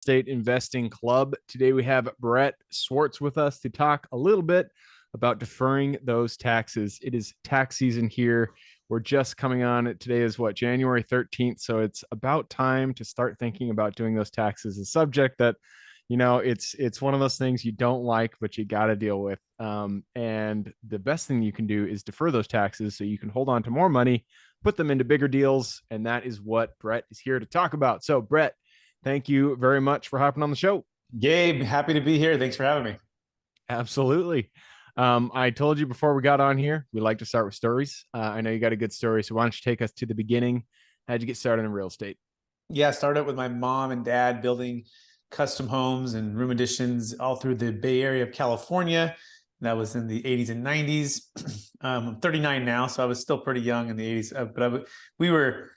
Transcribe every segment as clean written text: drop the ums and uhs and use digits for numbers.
Estate Investing Club. Today we have Brett Swarts with us to talk a little bit about deferring those taxes. It is tax season here. We're just coming on. Today is what, January 13th. So it's about time to start thinking about doing those taxes. A subject that, it's one of those things you don't like, but you got to deal with. And the best thing you can do is defer those taxes so you can hold on to more money, put them into bigger deals. And that is what Brett is here to talk about. So Brett, thank you very much for hopping on the show. Gabe, happy to be here. Thanks for having me. Absolutely. I told you before we got on here, we like to start with stories. I know you got a good story, so why don't you take us to the beginning? How'd you get started in real estate? Yeah, I started with my mom and dad building custom homes and room additions all through the Bay Area of California. That was in the 80s and 90s. I'm 39 now, so I was still pretty young in the 80s. We were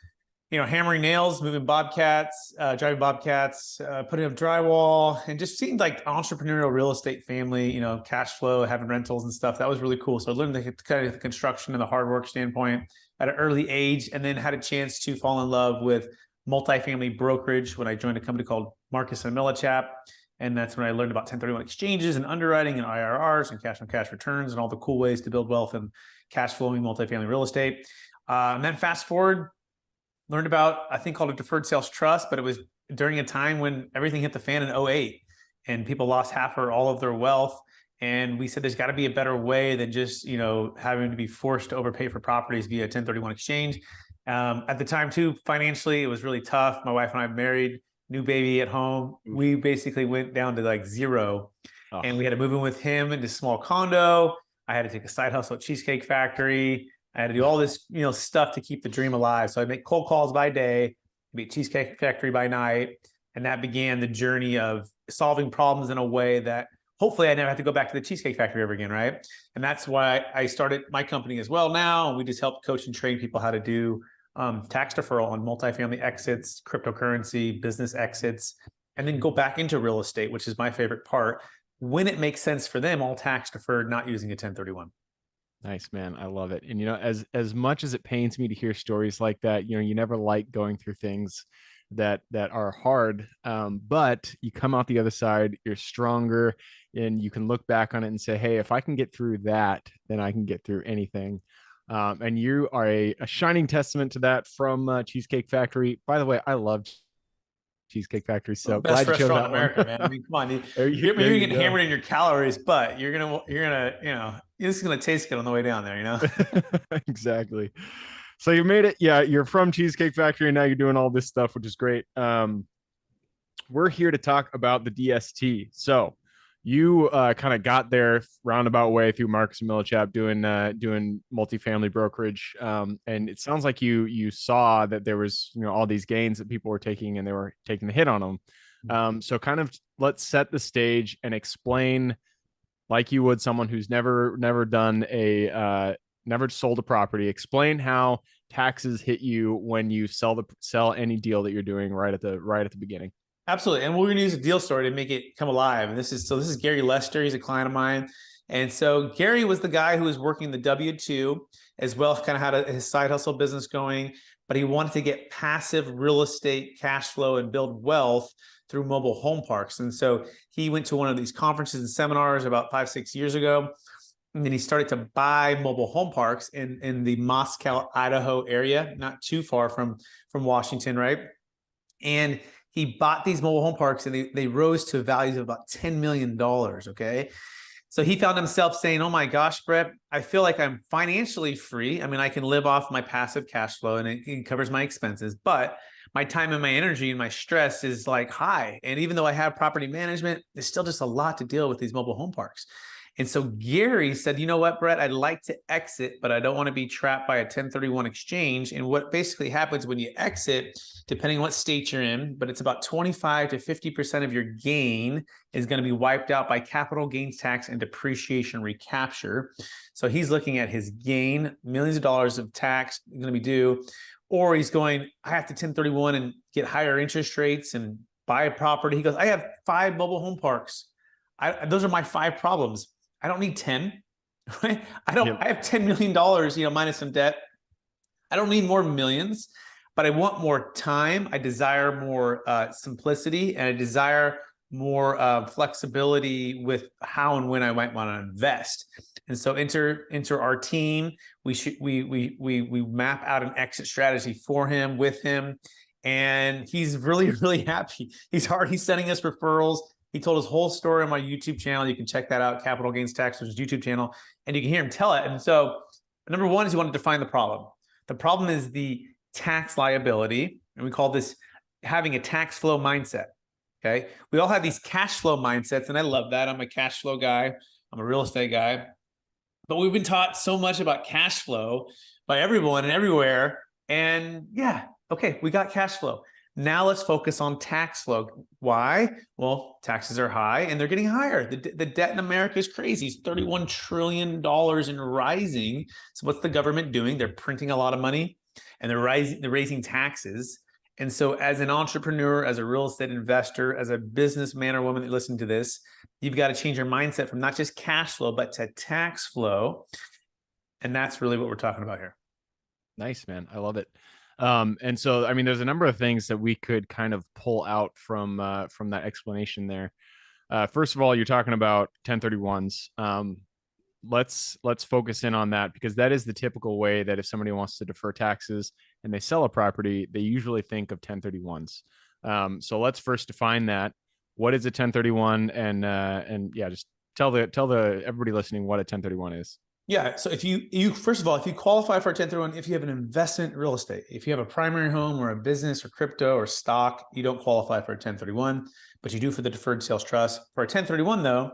hammering nails, moving bobcats, driving bobcats, putting up drywall, and just seemed like entrepreneurial real estate family, cash flow, having rentals and stuff. That was really cool. So I learned the kind of the construction and the hard work standpoint at an early age, and then had a chance to fall in love with multifamily brokerage when I joined a company called Marcus and Millichap. And that's when I learned about 1031 exchanges and underwriting and IRRs and cash on cash returns and all the cool ways to build wealth and cash flowing multifamily real estate. And then fast forward, learned about a thing called a Deferred Sales Trust, but it was during a time when everything hit the fan in 2008 and people lost half or all of their wealth. And we said, there's got to be a better way than just, having to be forced to overpay for properties via 1031 exchange. At the time too, financially, it was really tough. My wife and I married, new baby at home. We basically went down to like zero. And we had to move in with him into a small condo. I had to take a side hustle at Cheesecake Factory. I had to do all this, stuff to keep the dream alive. So I make cold calls by day, be at Cheesecake Factory by night. And that began the journey of solving problems in a way that hopefully I never have to go back to the Cheesecake Factory ever again, right? And that's why I started my company as well now. We just help coach and train people how to do tax deferral on multifamily exits, cryptocurrency, business exits, and then go back into real estate, which is my favorite part, when it makes sense for them, all tax deferred, not using a 1031. Nice, man. I love it. And as much as it pains me to hear stories like that, you never like going through things that are hard. But you come out the other side, you're stronger, and you can look back on it and say, hey, if I can get through that, then I can get through anything. And you are a shining testament to that from Cheesecake Factory. By the way, I love Cheesecake Factory. So best glad you chose restaurant that in America, one. man. I mean, come on, There you're you getting go. hammered in your calories, but this is gonna taste good on the way down there. Exactly. So you made it. Yeah, you're from Cheesecake Factory, and now you're doing all this stuff, which is great. We're here to talk about the DST. So you kind of got there roundabout way through Marcus and Millichap doing multifamily brokerage, and it sounds like you saw that there was all these gains that people were taking, and they were taking the hit on them. So kind of let's set the stage and explain, like you would someone who's never sold a property. Explain how taxes hit you when you sell any deal that you're doing right at the beginning. Absolutely. And we're going to use a deal story to make it come alive. And this is Gary Lester. He's a client of mine. And so Gary was the guy who was working the W-2 as well, kind of had his side hustle business going, but he wanted to get passive real estate cash flow and build wealth through mobile home parks. And so he went to one of these conferences and seminars about 5-6 years ago. And then he started to buy mobile home parks in the Moscow, Idaho area, not too far from Washington, right? And he bought these mobile home parks and they rose to values of about $10 million, okay? So he found himself saying, oh my gosh, Brett, I feel like I'm financially free. I mean, I can live off my passive cash flow and it covers my expenses, but my time and my energy and my stress is like high. And even though I have property management, there's still just a lot to deal with these mobile home parks. And so Gary said, you know what, Brett, I'd like to exit, but I don't want to be trapped by a 1031 exchange. And what basically happens when you exit, depending on what state you're in, but it's about 25 to 50% of your gain is going to be wiped out by capital gains tax and depreciation recapture. So he's looking at his gain, millions of dollars of tax going to be due, or he's going, I have to 1031 and get higher interest rates and buy a property. He goes, I have 5 mobile home parks. Those are my 5 problems. I don't need 10, right? I have $10 million, minus some debt. I don't need more millions. but I want more time. I desire more simplicity, and I desire more flexibility with how and when I might want to invest. And so enter our team. We map out an exit strategy for him, with him, and he's really, really happy. He's sending us referrals. He told his whole story on my YouTube channel. You can check that out, Capital Gains Tax, which is YouTube channel, and you can hear him tell it. And so number one is you want to define the problem. The problem is the tax liability, and we call this having a tax flow mindset. Okay. We all have these cash flow mindsets, and I love that. I'm a cash flow guy. I'm a real estate guy. But we've been taught so much about cash flow by everyone and everywhere. And yeah, okay, we got cash flow. Now let's focus on tax flow. Why? Well, taxes are high and they're getting higher. The debt in America is crazy. It's $31 trillion and rising. So what's the government doing? They're printing a lot of money and they're raising taxes. And so as an entrepreneur, as a real estate investor, as a businessman or woman that listen to this, you've got to change your mindset from not just cash flow, but to tax flow. And that's really what we're talking about here. Nice, man. I love it. And so, I mean, there's a number of things that we could kind of pull out from that explanation there. First of all, you're talking about 1031s. Let's focus in on that, because that is the typical way that if somebody wants to defer taxes and they sell a property, they usually think of 1031s. So let's first define that. What is a 1031? And yeah, just tell the everybody listening what a 1031 is. Yeah. So if you first of all, if you qualify for a 1031, if you have an investment in real estate, if you have a primary home or a business or crypto or stock, you don't qualify for a 1031, but you do for the Deferred Sales Trust. For a 1031 though,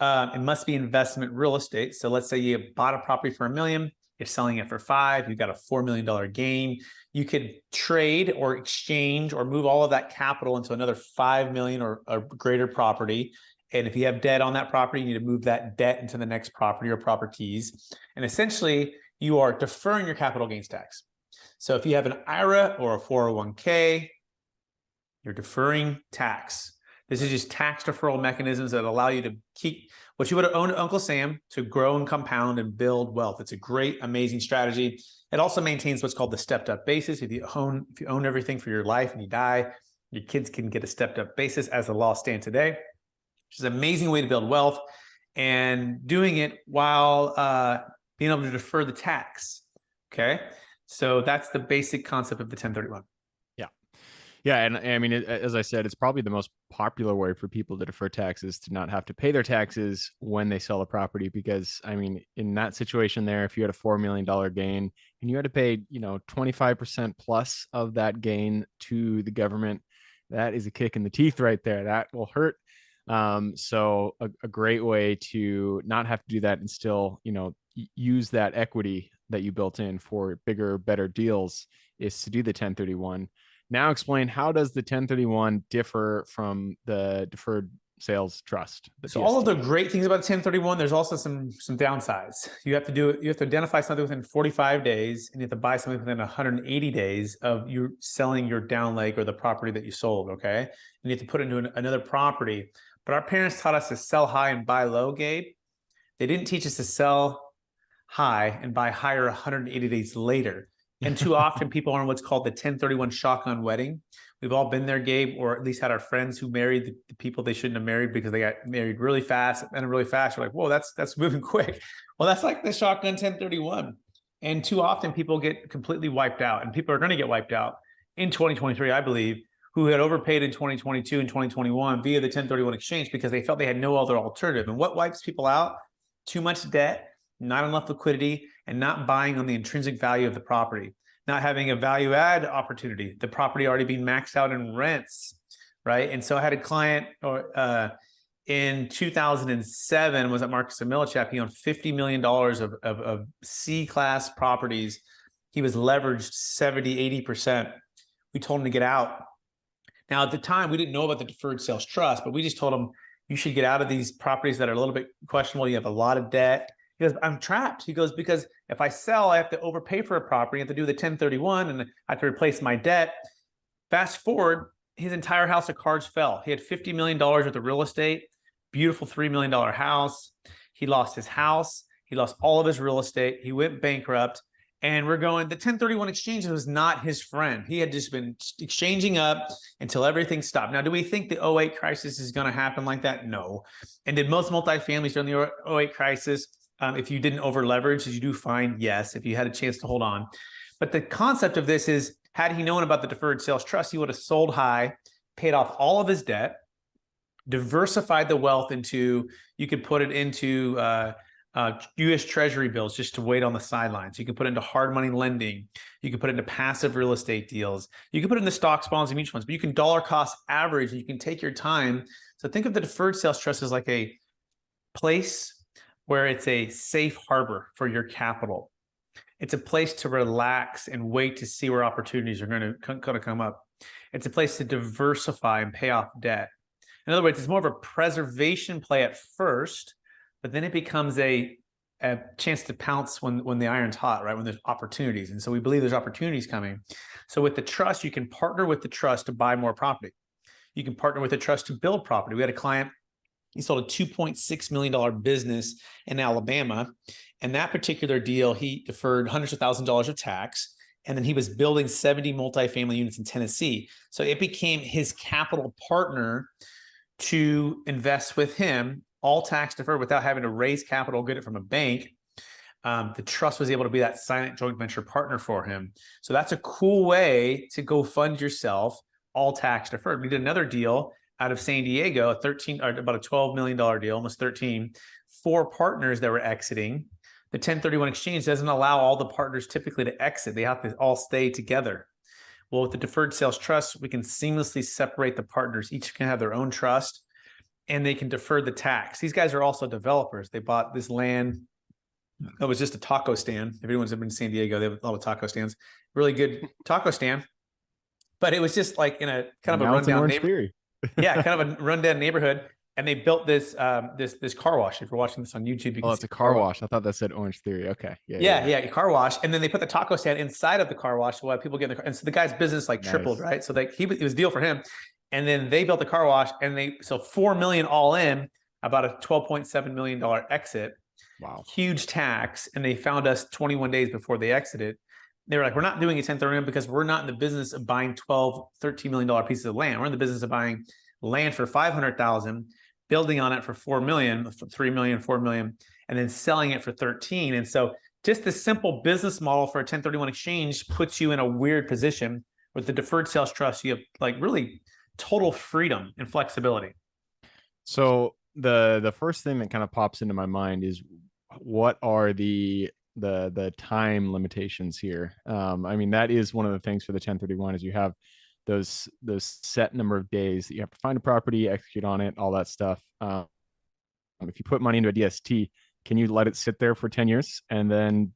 it must be investment real estate. So let's say you bought a property for $1 million, you're selling it for $5 million, you've got a $4 million gain. You could trade or exchange or move all of that capital into another $5 million or a greater property. And if you have debt on that property, you need to move that debt into the next property or properties. And essentially, you are deferring your capital gains tax. So if you have an IRA or a 401k, you're deferring tax. This is just tax deferral mechanisms that allow you to keep what you would have owned Uncle Sam to grow and compound and build wealth. It's a great, amazing strategy. It also maintains what's called the stepped up basis. If you own everything for your life and you die, your kids can get a stepped up basis as the law stands today, which is an amazing way to build wealth, and doing it while being able to defer the tax. Okay. So that's the basic concept of the 1031. Yeah. And I mean, as I said, it's probably the most popular way for people to defer taxes, to not have to pay their taxes when they sell a property. Because I mean, in that situation there, if you had a $4 million gain and you had to pay, 25% plus of that gain to the government, that is a kick in the teeth right there. That will hurt. So a great way to not have to do that and still, use that equity that you built in for bigger, better deals is to do the 1031. Now explain, how does the 1031 differ from the Deferred Sales Trust? So all of the great things about 1031, there's also some downsides. You have to identify something within 45 days, and you have to buy something within 180 days of you selling your down leg or the property that you sold, okay? And you have to put it into another property. But our parents taught us to sell high and buy low, Gabe. They didn't teach us to sell high and buy higher 180 days later. And too often people are on what's called the 1031 shotgun wedding. We've all been there, Gabe, or at least had our friends who married the people they shouldn't have married because they got married really fast, and really fast. You're like, whoa, that's moving quick. Well, that's like the shotgun 1031. And too often people get completely wiped out, and people are going to get wiped out in 2023, I believe, who had overpaid in 2022 and 2021 via the 1031 exchange because they felt they had no other alternative. And what wipes people out? Too much debt, not enough liquidity, and not buying on the intrinsic value of the property, not having a value add opportunity, the property already being maxed out in rents, right? And so I had a client in 2007, was at Marcus & Millichap. He owned $50 million of C-class properties. He was leveraged 70, 80%. We told him to get out. Now, at the time, we didn't know about the Deferred Sales Trust, but we just told him, you should get out of these properties that are a little bit questionable. You have a lot of debt. He goes, I'm trapped. He goes, because if I sell, I have to overpay for a property. I have to do the 1031 and I have to replace my debt. Fast forward, his entire house of cards fell. He had $50 million worth of real estate, beautiful $3 million house. He lost his house. He lost all of his real estate. He went bankrupt. And we're going, the 1031 exchange was not his friend. He had just been exchanging up until everything stopped. Now, do we think the '08 crisis is going to happen like that? No. And did most multifamilies during the '08 crisis, if you didn't over leverage, did you do fine? Yes, if you had a chance to hold on. But the concept of this is, had he known about the deferred sales trust, he would have sold high, paid off all of his debt, diversified the wealth into, you could put it into U.S. Treasury bills just to wait on the sidelines. You can put it into hard money lending. You can put it into passive real estate deals. You can put it into stocks, bonds, and mutual funds, but you can dollar cost average and you can take your time. So think of the deferred sales trust as like a place where it's a safe harbor for your capital. It's a place to relax and wait to see where opportunities are going to come up. It's a place to diversify and pay off debt. In other words, it's more of a preservation play at first, but then it becomes a chance to pounce when the iron's hot, right? When there's opportunities. And so we believe there's opportunities coming. So with the trust, you can partner with the trust to buy more property. You can partner with the trust to build property. We had a client, he sold a $2.6 million business in Alabama. And that particular deal, he deferred hundreds of thousands of dollars of tax. And then he was building 70 multifamily units in Tennessee. So it became his capital partner to invest with him, all tax deferred without having to raise capital, get it from a bank. The trust was able to be that silent joint venture partner for him. So that's a cool way to go fund yourself, all tax deferred. We did another deal out of San Diego, about a $12 million deal, almost 13, 4 partners that were exiting. The 1031 exchange doesn't allow all the partners typically to exit. They have to all stay together. Well, with the deferred sales trust, we can seamlessly separate the partners. Each can have their own trust and they can defer the tax. These guys are also developers. They bought this land. It was just a taco stand. If anyone's ever been in San Diego, they have a lot of taco stands. Really good taco stand. But it was just like in a kind of a rundown neighborhood. Yeah, kind of a rundown neighborhood. And they built this this car wash. If you're watching this on YouTube, you can it's a car wash. I thought that said Orange Theory. Okay. Yeah, car wash. And then they put the taco stand inside of the car wash while people get in the car. And so the guy's business tripled, right? So it was a deal for him. And then they built the car wash and so $4 million all in, about a $12.7 million exit. Wow. Huge tax. And they found us 21 days before they exited. They were like, we're not doing a 1031 because we're not in the business of buying $13 million pieces of land. We're in the business of buying land for $500,000, building on it for $4 million, $3 million, $4 million, and then selling it for 13. And so just the simple business model for a 1031 exchange puts you in a weird position. With the deferred sales trust, you have really total freedom and flexibility. So the first thing that kind of pops into my mind is, what are the time limitations here? I mean, that is one of the things for the 1031 is you have those set number of days that you have to find a property, execute on it, all that stuff. If you put money into a DST, can you let it sit there for 10 years and then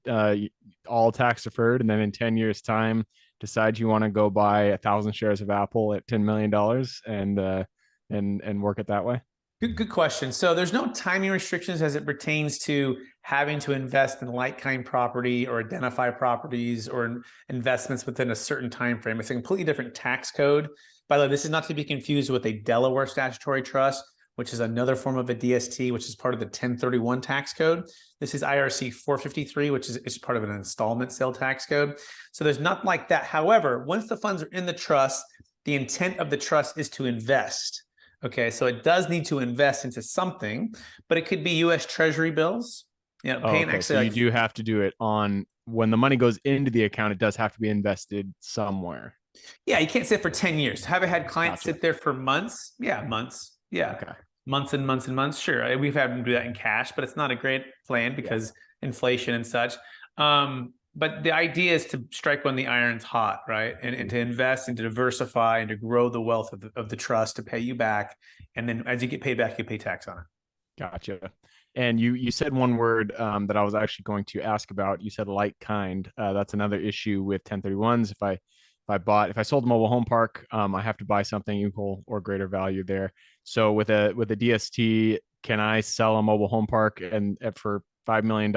all tax deferred, and then in 10 years time decide you want to go buy 1,000 shares of Apple at $10 million and work it that way? Good question. So there's no timing restrictions as it pertains to having to invest in like-kind property or identify properties or investments within a certain time frame. It's a completely different tax code. By the way, this is not to be confused with a Delaware statutory trust, which is another form of a DST, which is part of the 1031 tax code. This is IRC 453, which is part of an installment sale tax code. So there's nothing like that. However, once the funds are in the trust, the intent of the trust is to invest. Okay, so it does need to invest into something, but it could be U.S. Treasury bills. So you do have to do it on when the money goes into the account. It does have to be invested somewhere. Yeah, you can't sit for 10 years. Have I had clients sit there for months? Yeah, months. Yeah, okay. Months and months and months. Sure, we've had them do that in cash, but it's not a great plan because inflation and such. But the idea is to strike when the iron's hot, right? And to invest and to diversify and to grow the wealth of the trust to pay you back. And then as you get paid back, you pay tax on it. Gotcha. And you said one word that I was actually going to ask about. You said like kind. That's another issue with 1031s. If I sold a mobile home park, I have to buy something equal or greater value there. So with a DST, can I sell a mobile home park and for $5 million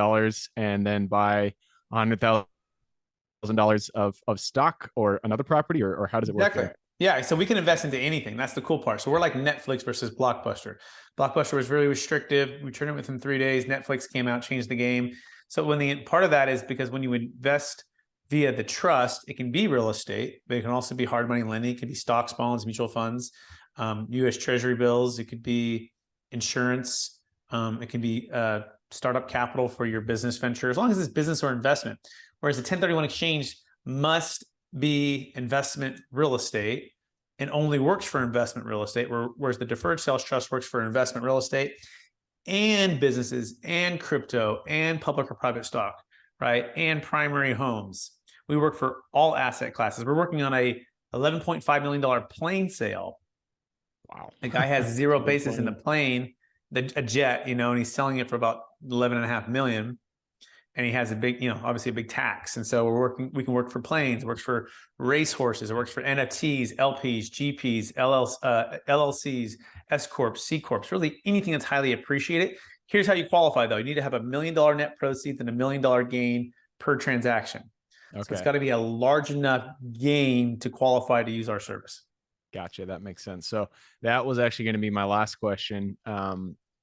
and then buy $100,000 of stock or another property, or how does it work? Exactly. There? Yeah, so we can invest into anything. That's the cool part. So we're like Netflix versus Blockbuster. Blockbuster was really restrictive. We turned it within 3 days. Netflix came out, changed the game. So when the part of that is because when you invest via the trust, it can be real estate, but it can also be hard money lending. It can be stocks, bonds, mutual funds, U.S. Treasury bills. It could be insurance. It can be startup capital for your business venture, as long as it's business or investment. Whereas the 1031 exchange must be investment real estate and only works for investment real estate, whereas the deferred sales trust works for investment real estate and businesses and crypto and public or private stock, right? And primary homes. We work for all asset classes. We're working on a $11.5 million plane sale. Wow. The guy has zero basis in the plane, a jet, and he's selling it for about 11.5 million. And he has a big, obviously a big tax. And so we can work for planes, it works for race horses, it works for NFTs, LPs, GPs, LLCs, S Corps, C Corps, really anything that's highly appreciated. Here's how you qualify though. You need to have $1 million net proceeds and $1 million gain per transaction. Okay. So it's got to be a large enough gain to qualify to use our service. Gotcha. That makes sense. So that was actually going to be my last question.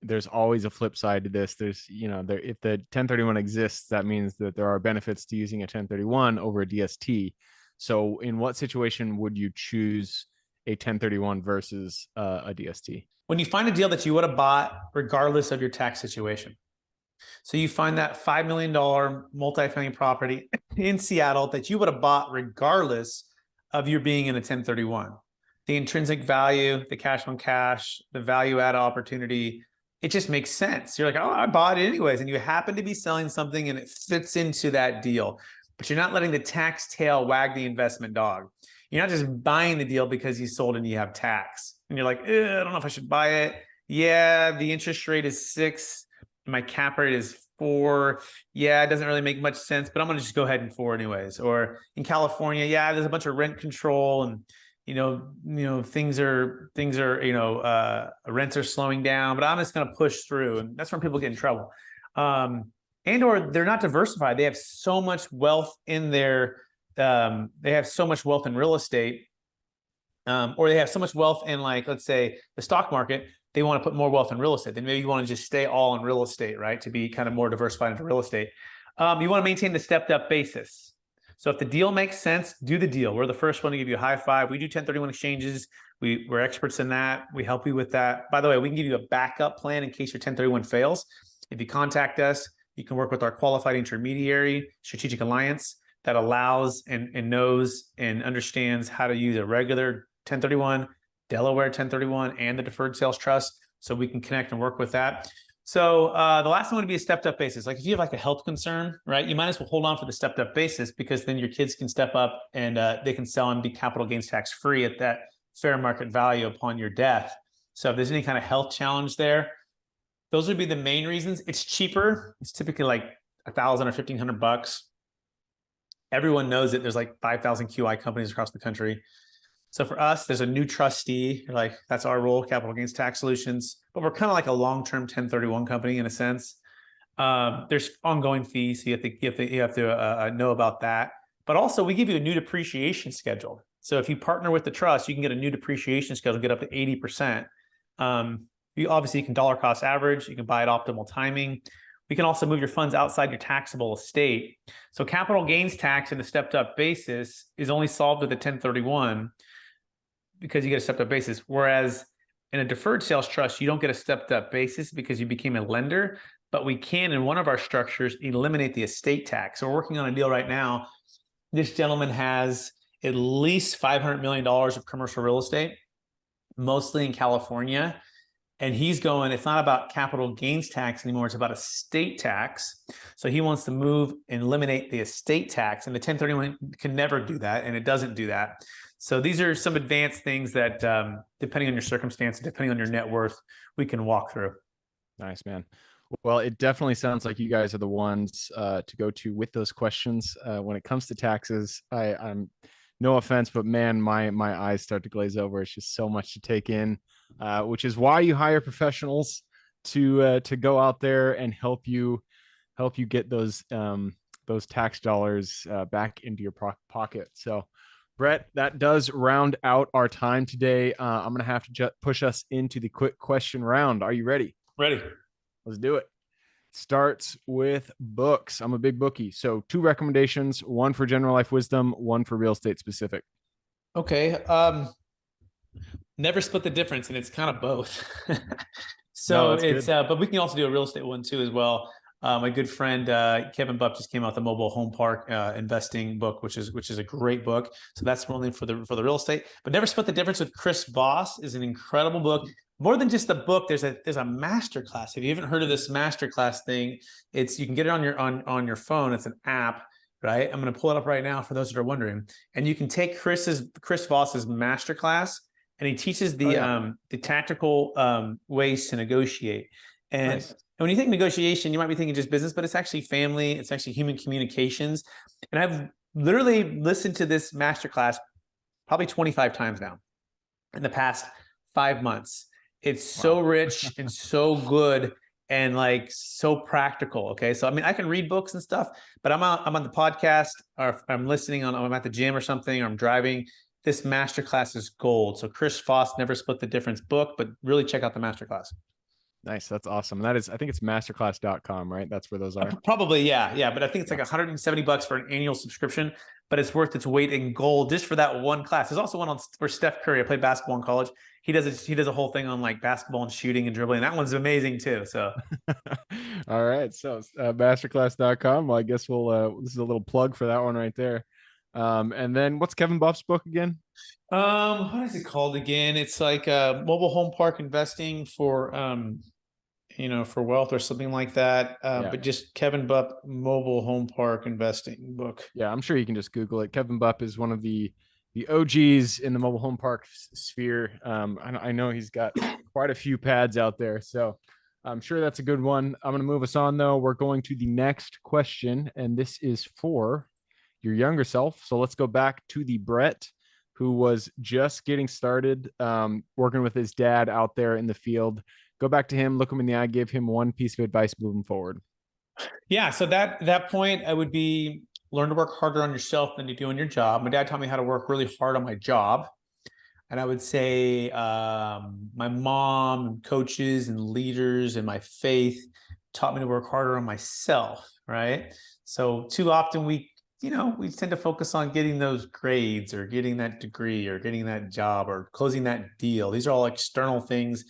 There's always a flip side to this. There's, if the 1031 exists, that means that there are benefits to using a 1031 over a DST. So in what situation would you choose a 1031 versus a DST? When you find a deal that you would have bought regardless of your tax situation. So you find that $5 million multifamily property in Seattle that you would have bought regardless of your being in a 1031. The intrinsic value, the cash on cash, the value add opportunity, it just makes sense. You're like, oh, I bought it anyways. And you happen to be selling something and it fits into that deal, but you're not letting the tax tail wag the investment dog. You're not just buying the deal because you sold and you have tax. And you're like, I don't know if I should buy it. Yeah, the interest rate is 6. My cap rate is 4. Yeah, it doesn't really make much sense, but I'm going to just go ahead and 4 anyways. Or in California, yeah, there's a bunch of rent control and things are, rents are slowing down, but I'm just going to push through. And that's when people get in trouble. Or they're not diversified. They have so much wealth in they have so much wealth in real estate, or they have so much wealth in, like, let's say the stock market, they want to put more wealth in real estate. Then maybe you want to just stay all in real estate, right? To be kind of more diversified into real estate. You want to maintain the stepped up basis. So if the deal makes sense, do the deal. We're the first one to give you a high five. We do 1031 exchanges. We're experts in that. We help you with that. By the way, we can give you a backup plan in case your 1031 fails. If you contact us, you can work with our qualified intermediary strategic alliance that allows and knows and understands how to use a regular 1031, Delaware 1031, and the Deferred Sales Trust. So we can connect and work with that. So the last one would be a stepped up basis. Like if you have like a health concern, right, you might as well hold on for the stepped up basis, because then your kids can step up and they can sell and be capital gains tax free at that fair market value upon your death. So if there's any kind of health challenge there, those would be the main reasons. It's cheaper. It's typically like $1,000 or $1,500. Everyone knows that there's like 5,000 QI companies across the country. So for us, there's a new trustee. You're like, that's our role, capital gains tax solutions. But we're kind of like a long-term 1031 company in a sense. There's ongoing fees, so you have to know about that. But also, we give you a new depreciation schedule. So if you partner with the trust, you can get a new depreciation schedule, get up to 80%. You can dollar cost average. You can buy at optimal timing. We can also move your funds outside your taxable estate. So capital gains tax in a stepped up basis is only solved with a 1031 because you get a stepped up basis. Whereas in a deferred sales trust, you don't get a stepped up basis because you became a lender, but we can, in one of our structures, eliminate the estate tax. So we're working on a deal right now. This gentleman has at least $500 million of commercial real estate, mostly in California. And he's going, it's not about capital gains tax anymore. It's about estate tax. So he wants to move and eliminate the estate tax. And the 1031 can never do that. And it doesn't do that. So these are some advanced things that, depending on your circumstance, depending on your net worth, we can walk through. Nice, man. Well, it definitely sounds like you guys are the ones to go to with those questions. When it comes to taxes, I'm no offense, but man, my eyes start to glaze over. It's just so much to take in, which is why you hire professionals to go out there and help you get those tax dollars back into your pocket. So, Brett, that does round out our time today. I'm gonna have to push us into the quick question round. Are you ready? Ready. Let's do it. Starts with books. I'm a big bookie. So 2 recommendations, one for general life wisdom, one for real estate specific. Okay. Never Split the Difference, and it's kind of both. No, So that's it's, good. but we can also do a real estate one too as well. My good friend Kevin Bupp just came out the mobile home park investing book, which is a great book. So that's only for the real estate. But Never Split the Difference with Chris Voss is an incredible book. More than just a book, there's a master class. If you haven't heard of this master class thing, you can get it on your phone. It's an app, right? I'm going to pull it up right now for those that are wondering, and you can take Chris Voss's master class, and he teaches Oh yeah. the tactical ways to negotiate. And Nice. when you think negotiation, you might be thinking just business, but it's actually family. It's actually human communications. And I've literally listened to this masterclass probably 25 times now in the past 5 months. It's so Wow. rich and so good and like so practical. Okay. So, I mean, I can read books and stuff, but I'm on the podcast, or I'm listening I'm at the gym or something, or I'm driving. This masterclass is gold. So Chris Voss, Never Split the Difference book, but really check out the masterclass. Nice. That's awesome. And that is, I think it's masterclass.com, right? That's where those are. Probably, yeah, yeah. But I think it's Yeah. like $170 for an annual subscription, but it's worth its weight in gold just for that one class. There's also one for Steph Curry. I played basketball in college. He does a whole thing on like basketball and shooting and dribbling. That one's amazing too. So All right. So masterclass.com. Well, I guess this is a little plug for that one right there. And then what's Kevin Buff's book again? what is it called again? It's like mobile home park investing for for wealth or something like that. Yeah. But just Kevin Bupp mobile home park investing book. Yeah. I'm sure you can just Google it. Kevin Buff is one of the OGs in the mobile home park sphere. I know he's got quite a few pads out there. So I'm sure that's a good one. I'm going to move us on though. We're going to the next question, and this is for your younger self. So let's go back to the Brett who was just getting started, working with his dad out there in the field. Go back to him, look him in the eye, give him one piece of advice moving forward. Yeah. So that point, I would be learn to work harder on yourself than you do on your job. My dad taught me how to work really hard on my job. And I would say my mom and coaches and leaders and my faith taught me to work harder on myself, right? So too often we tend to focus on getting those grades or getting that degree or getting that job or closing that deal. These are all external things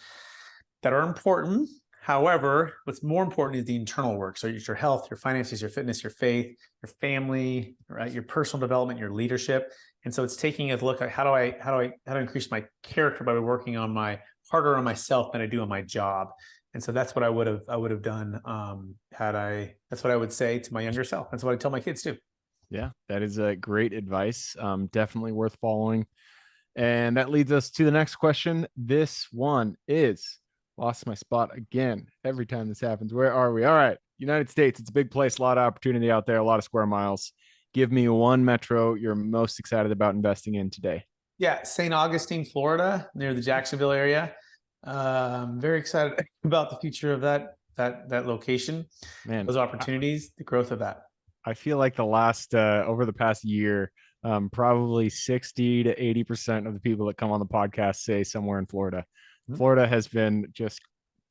that are important. However, what's more important is the internal work. So it's your health, your finances, your fitness, your faith, your family, right? Your personal development, your leadership. And so it's taking a look at how do I increase my character by working on harder on myself than I do on my job. And so that's what I would have done that's what I would say to my younger self. That's what I tell my kids too. Yeah, that is a great advice. Definitely worth following. And that leads us to the next question. This one is lost my spot again. Every time this happens, where are we? All right. United States. It's a big place, a lot of opportunity out there, a lot of square miles. Give me one metro you're most excited about investing in today. Yeah, St. Augustine, Florida, near the Jacksonville area. Very excited about the future of that location, Man, those opportunities, the growth of that. I feel like over the past year, probably 60 to 80% of the people that come on the podcast say somewhere in Florida. Florida has been just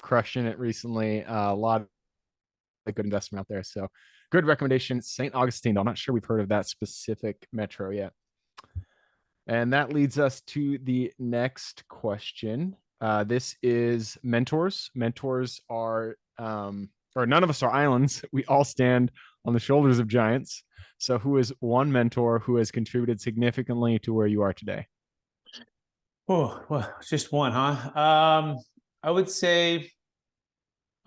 crushing it recently. A lot of good investment out there. So good recommendation. St. Augustine. I'm not sure we've heard of that specific metro yet. And that leads us to the next question. This is mentors. Mentors are, or none of us are islands. We all stand on the shoulders of giants. So, who is one mentor who has contributed significantly to where you are today? Oh, well, just one, huh? I would say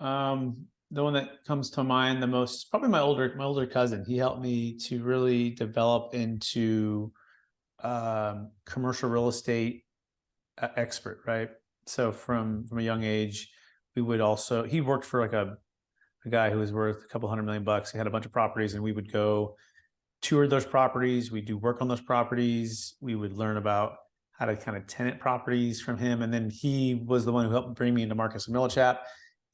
the one that comes to mind the most is probably my older cousin. He helped me to really develop into commercial real estate expert, right? So from a young age, he worked for like a guy who was worth a couple $100 million. He had a bunch of properties, and we would go tour those properties. We do work on those properties. We would learn about how to kind of tenant properties from him. And then he was the one who helped bring me into Marcus and Millichap.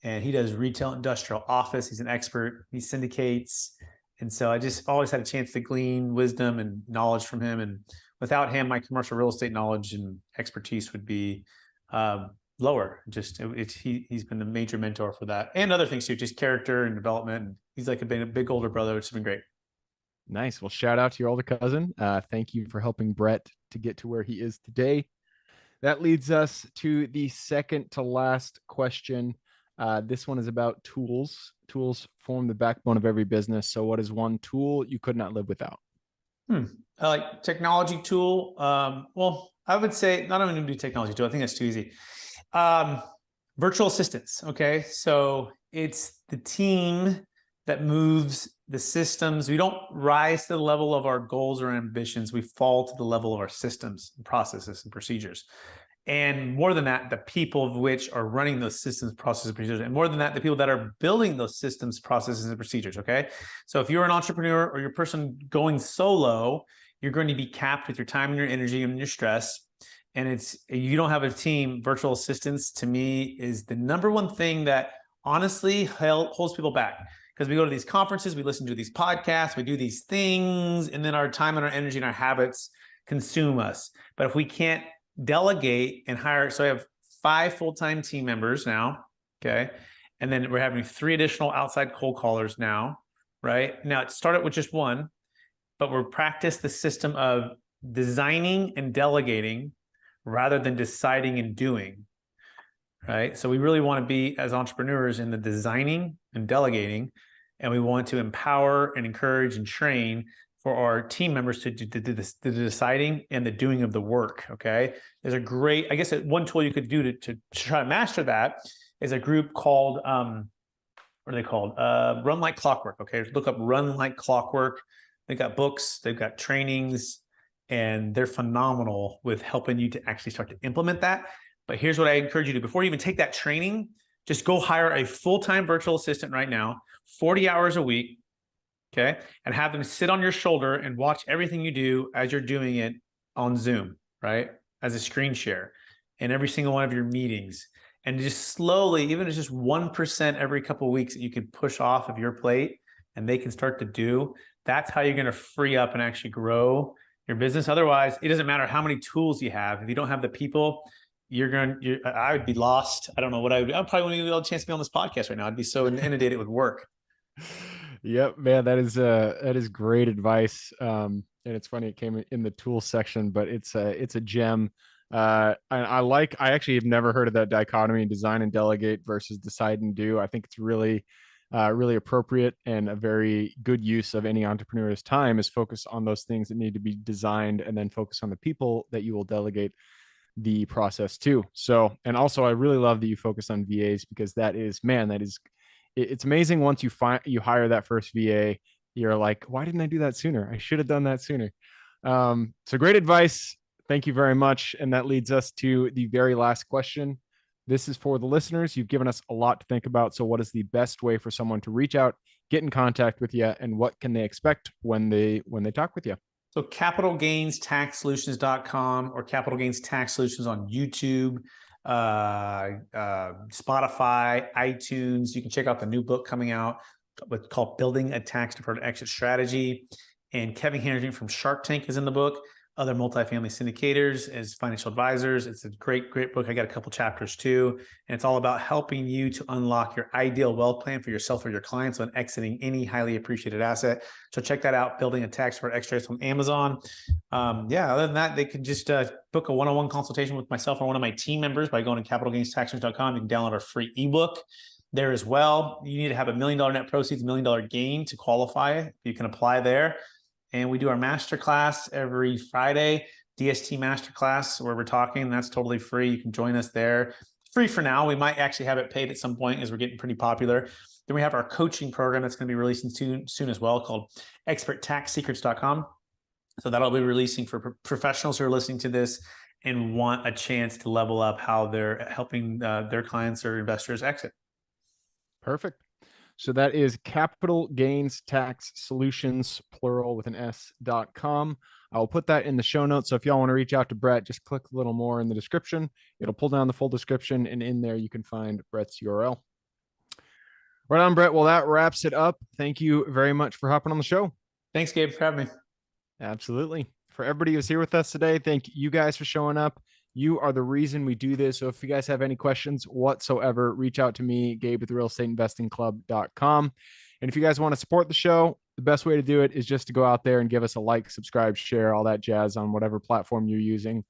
And he does retail industrial office. He's an expert. He syndicates. And so I just always had a chance to glean wisdom and knowledge from him. And without him, my commercial real estate knowledge and expertise would be lower. Just he's been the major mentor for that, and other things too, just character and development. And he's like a big older brother, which has been great. Nice. Well, shout out to your older cousin. Thank you for helping Brett to get to where he is today. That leads us to the second to last question. This one is about tools. Tools form the backbone of every business. So, what is one tool you could not live without? I like technology tool. Well, I would say not only do technology tool. I think that's too easy. Virtual assistants. Okay, so it's the team that moves the systems. We don't rise to the level of our goals or ambitions. We fall to the level of our systems, and processes, and procedures. And more than that, the people of which are running those systems, processes, and procedures. And more than that, the people that are building those systems, processes, and procedures. Okay. So if you're an entrepreneur or you're a person going solo, you're going to be capped with your time and your energy and your stress. And you don't have a team. Virtual assistants, to me, is the number one thing that honestly holds people back. Because we go to these conferences, we listen to these podcasts, we do these things, and then our time and our energy and our habits consume us. But if we can't delegate and hire, so I have 5 full-time team members now, okay? And then we're having 3 additional outside cold callers now, right? Now it started with just 1, but we're practice the system of designing and delegating rather than deciding and doing, right? So we really want to be, as entrepreneurs, in the designing and delegating, and we want to empower and encourage and train for our team members to do the deciding and the doing of the work, okay? There's a great, I guess one tool you could do to try to master that is a group called, what are they called? Run Like Clockwork, okay? Look up Run Like Clockwork. They've got books, they've got trainings, and they're phenomenal with helping you to actually start to implement that. But here's what I encourage you to do. Before you even take that training, just go hire a full-time virtual assistant right now, 40 hours a week, okay? And have them sit on your shoulder and watch everything you do as you're doing it on Zoom, right? As a screen share in every single one of your meetings. And just slowly, even if it's just 1% every couple of weeks that you can push off of your plate and they can start to do, that's how you're going to free up and actually grow your business. Otherwise, it doesn't matter how many tools you have. If you don't have the people, I would be lost. I don't know what I probably wouldn't even have a chance to be on this podcast right now. I'd be so inundated with work. Yep, man, that is great advice. And it's funny, it came in the tools section, but it's a gem. I actually have never heard of that dichotomy, design and delegate versus decide and do. I think it's really appropriate and a very good use of any entrepreneur's time is focus on those things that need to be designed and then focus on the people that you will delegate the process to. So, and also I really love that you focus on VAs because it's amazing once you hire that first VA, you're like, why didn't I do that sooner? I should have done that sooner. So great advice. Thank you very much. And that leads us to the very last question. This is for the listeners. You've given us a lot to think about. So what is the best way for someone to reach out, get in contact with you, and what can they expect when they talk with you? So capitalgainstaxsolutions.com or Capital Gains Tax Solutions on YouTube, Spotify, iTunes. You can check out the new book coming out called Building a Tax Deferred Exit Strategy. And Kevin Henderson from Shark Tank is in the book. Other multifamily syndicators as financial advisors. It's a great book. I got a couple chapters too. And it's all about helping you to unlock your ideal wealth plan for yourself or your clients when exiting any highly appreciated asset. So check that out, Building a Tax Deferred Exit Strategy on Amazon. Other than that, they can just book a one-on-one consultation with myself or one of my team members by going to capitalgainstaxsolutions.com. You can download our free ebook there as well. You need to have $1 million net proceeds, $1 million gain to qualify. You can apply there. And we do our masterclass every Friday, DST masterclass, where we're talking. That's totally free. You can join us there. Free for now. We might actually have it paid at some point as we're getting pretty popular. Then we have our coaching program that's going to be releasing soon as well, called experttaxsecrets.com. So that'll be releasing for professionals who are listening to this and want a chance to level up how they're helping their clients or investors exit. Perfect. So that is Capital Gains Tax Solutions, plural with an S.com. I'll put that in the show notes. So if y'all want to reach out to Brett, just click a little more in the description. It'll pull down the full description, and in there you can find Brett's URL. Right on, Brett. Well, that wraps it up. Thank you very much for hopping on the show. Thanks, Gabe, for having me. Absolutely. For everybody who's here with us today, thank you guys for showing up. You are the reason we do this. So if you guys have any questions whatsoever, reach out to me, Gabe with realestateInvestingClub.com. And if you guys want to support the show, the best way to do it is just to go out there and give us a like, subscribe, share, all that jazz on whatever platform you're using.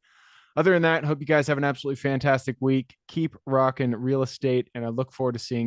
Other than that, hope you guys have an absolutely fantastic week. Keep rocking real estate, and I look forward to seeing you